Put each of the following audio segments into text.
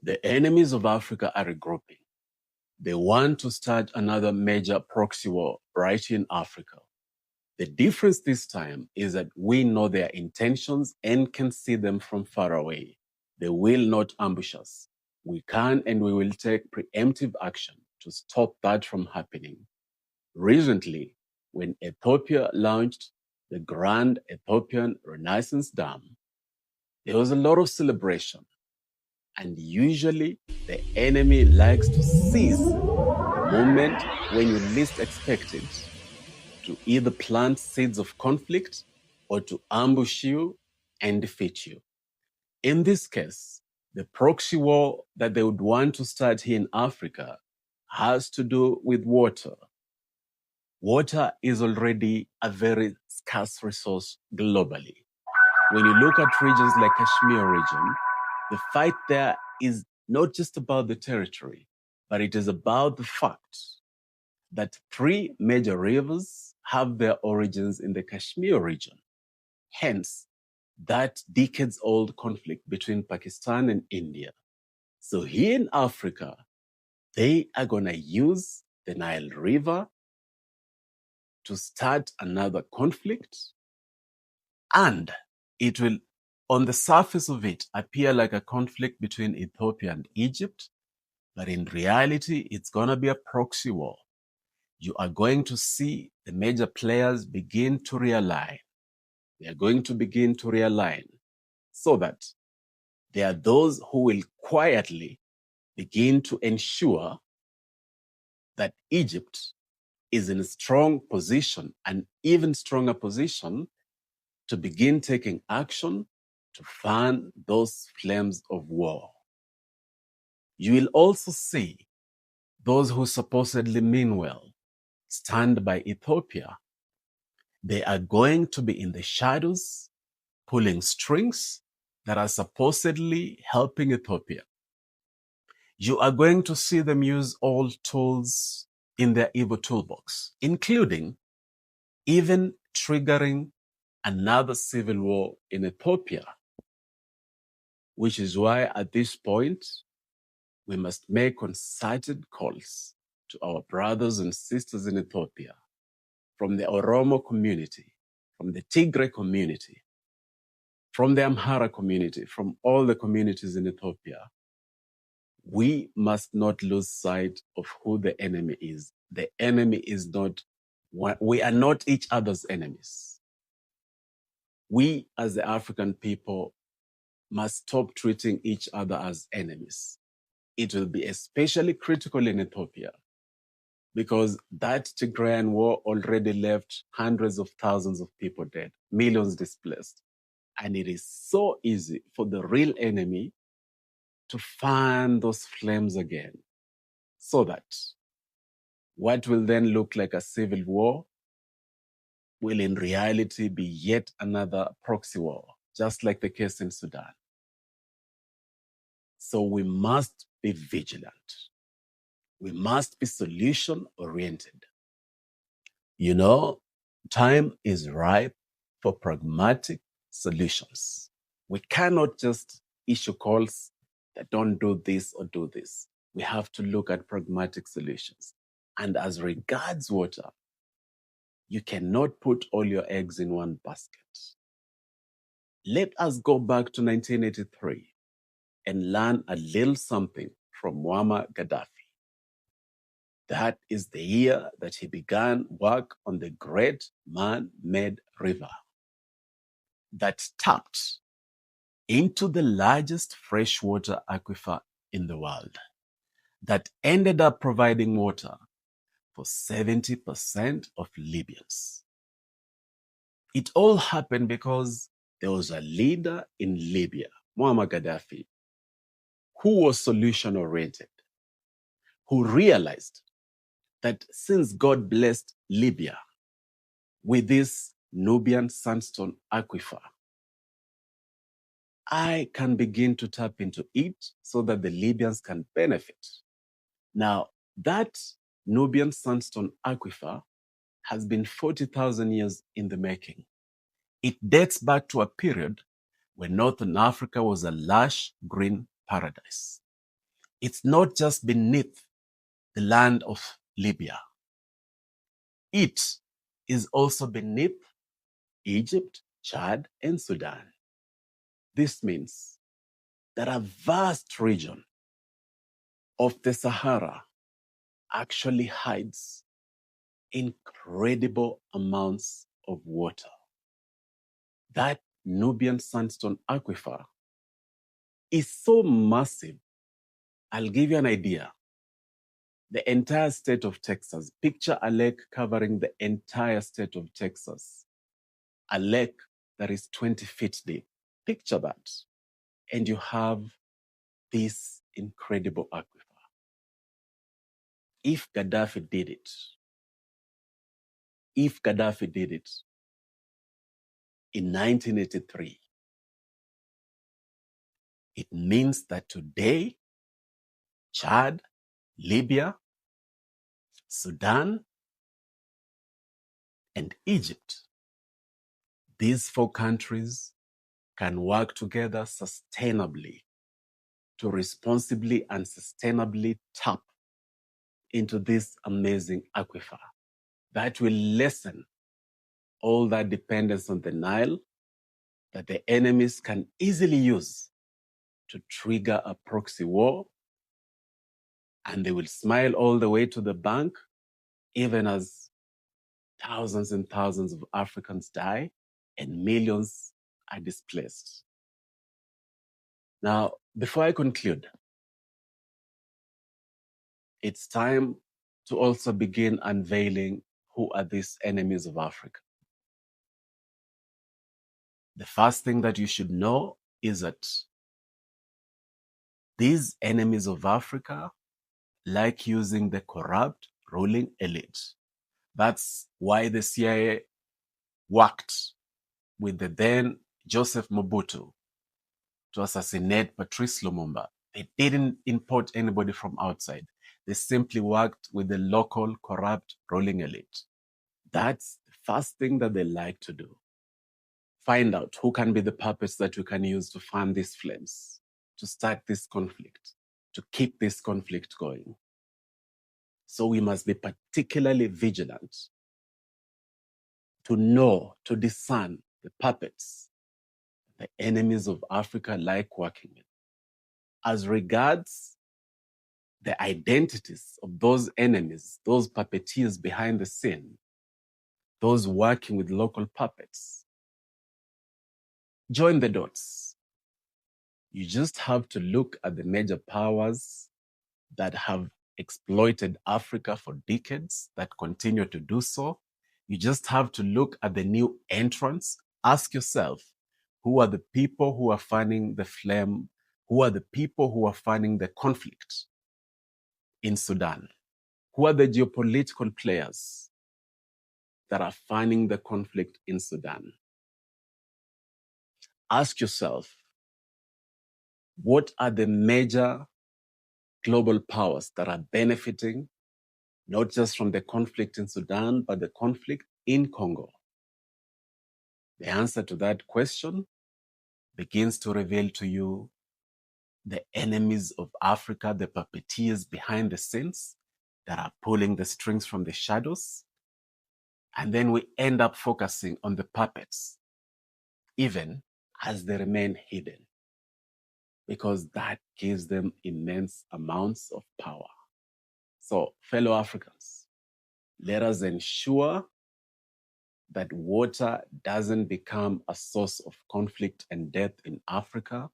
The enemies of Africa are regrouping. They want to start another major proxy war right here in Africa. The difference this time is that we know their intentions and can see them from far away. They will not ambush us. We can and we will take preemptive action to stop that from happening. Recently, when Ethiopia launched the Grand Ethiopian Renaissance Dam, there was a lot of celebration. And usually, the enemy likes to seize the moment when you least expect it to either plant seeds of conflict or to ambush you and defeat you. In this case, the proxy war that they would want to start here in Africa has to do with water. Water is already a very scarce resource globally. When you look at regions like Kashmir region, the fight there is not just about the territory, but it is about the fact that 3 major rivers have their origins in the Kashmir region. Hence, that decades-old conflict between Pakistan and India. So here in Africa, they are going to use the Nile River to start another conflict, and it will, on the surface of it, appear like a conflict between Ethiopia and Egypt, but in reality, it's going to be a proxy war. You are going to see the major players begin to realign. They are going to begin to realign so that there are those who will quietly begin to ensure that Egypt is in a strong position, an even stronger position, to begin taking action to fan those flames of war. You will also see those who supposedly mean well stand by Ethiopia. They are going to be in the shadows, pulling strings that are supposedly helping Ethiopia. You are going to see them use all tools in their evil toolbox, including even triggering another civil war in Ethiopia, which is why at this point, we must make concerted calls to our brothers and sisters in Ethiopia, from the Oromo community, from the Tigray community, from the Amhara community, from all the communities in Ethiopia. We must not lose sight of who the enemy is. The enemy is not, we are not each other's enemies. We as the African people must stop treating each other as enemies. It will be especially critical in Ethiopia because that Tigrayan war already left hundreds of thousands of people dead, millions displaced. And it is so easy for the real enemy to fan those flames again, so that what will then look like a civil war will in reality be yet another proxy war, just like the case in Sudan. So we must be vigilant. We must be solution-oriented. You know, time is ripe for pragmatic solutions. We cannot just issue calls that don't do this or do this. We have to look at pragmatic solutions. And as regards water, you cannot put all your eggs in one basket. Let us go back to 1983 and learn a little something from Muammar Gaddafi. That is the year that he began work on the Great Man-Made River that tapped into the largest freshwater aquifer in the world, that ended up providing water for 70% of Libyans. It all happened because there was a leader in Libya, Muammar Gaddafi, who was solution-oriented, who realized that since God blessed Libya with this Nubian sandstone aquifer, I can begin to tap into it so that the Libyans can benefit. Now, that Nubian sandstone aquifer has been 40,000 years in the making. It dates back to a period when Northern Africa was a lush green paradise. It's not just beneath the land of Libya. It is also beneath Egypt, Chad, and Sudan. This means that a vast region of the Sahara actually hides incredible amounts of water. That Nubian sandstone aquifer is so massive. I'll give you an idea. The entire state of Texas, picture a lake covering the entire state of Texas, a lake that is 20 feet deep. Picture that. And you have this incredible aquifer. If Gaddafi did it in 1983, it means that today, Chad, Libya, Sudan, and Egypt, these 4 countries can work together sustainably to responsibly and sustainably tap into this amazing aquifer that will lessen all that dependence on the Nile that the enemies can easily use to trigger a proxy war. And they will smile all the way to the bank, even as thousands and thousands of Africans die and millions are displaced. Now, before I conclude, it's time to also begin unveiling who are these enemies of Africa. The first thing that you should know is that these enemies of Africa like using the corrupt ruling elite. That's why the CIA worked with the then Joseph Mobutu to assassinate Patrice Lumumba. They didn't import anybody from outside. They simply worked with the local corrupt ruling elite. That's the first thing that they like to do. Find out who can be the puppets that we can use to fan these flames, to start this conflict, to keep this conflict going. So we must be particularly vigilant to know, to discern the puppets the enemies of Africa like working with. As regards the identities of those enemies, those puppeteers behind the scene, those working with local puppets, join the dots. You just have to look at the major powers that have exploited Africa for decades, that continue to do so. You just have to look at the new entrants. Ask yourself, who are the people who are fanning the flame? Who are the people who are fanning the conflict in Sudan? Who are the geopolitical players that are fanning the conflict in Sudan? Ask yourself, what are the major global powers that are benefiting not just from the conflict in Sudan, but the conflict in Congo? The answer to that question begins to reveal to you the enemies of Africa, the puppeteers behind the scenes that are pulling the strings from the shadows. And then we end up focusing on the puppets, even as they remain hidden, because that gives them immense amounts of power. So, fellow Africans, let us ensure that water doesn't become a source of conflict and death in Africa.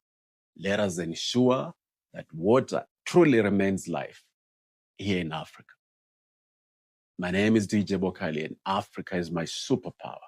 Let us ensure that water truly remains life here in Africa. My name is DJ Bokali, and Africa is my superpower.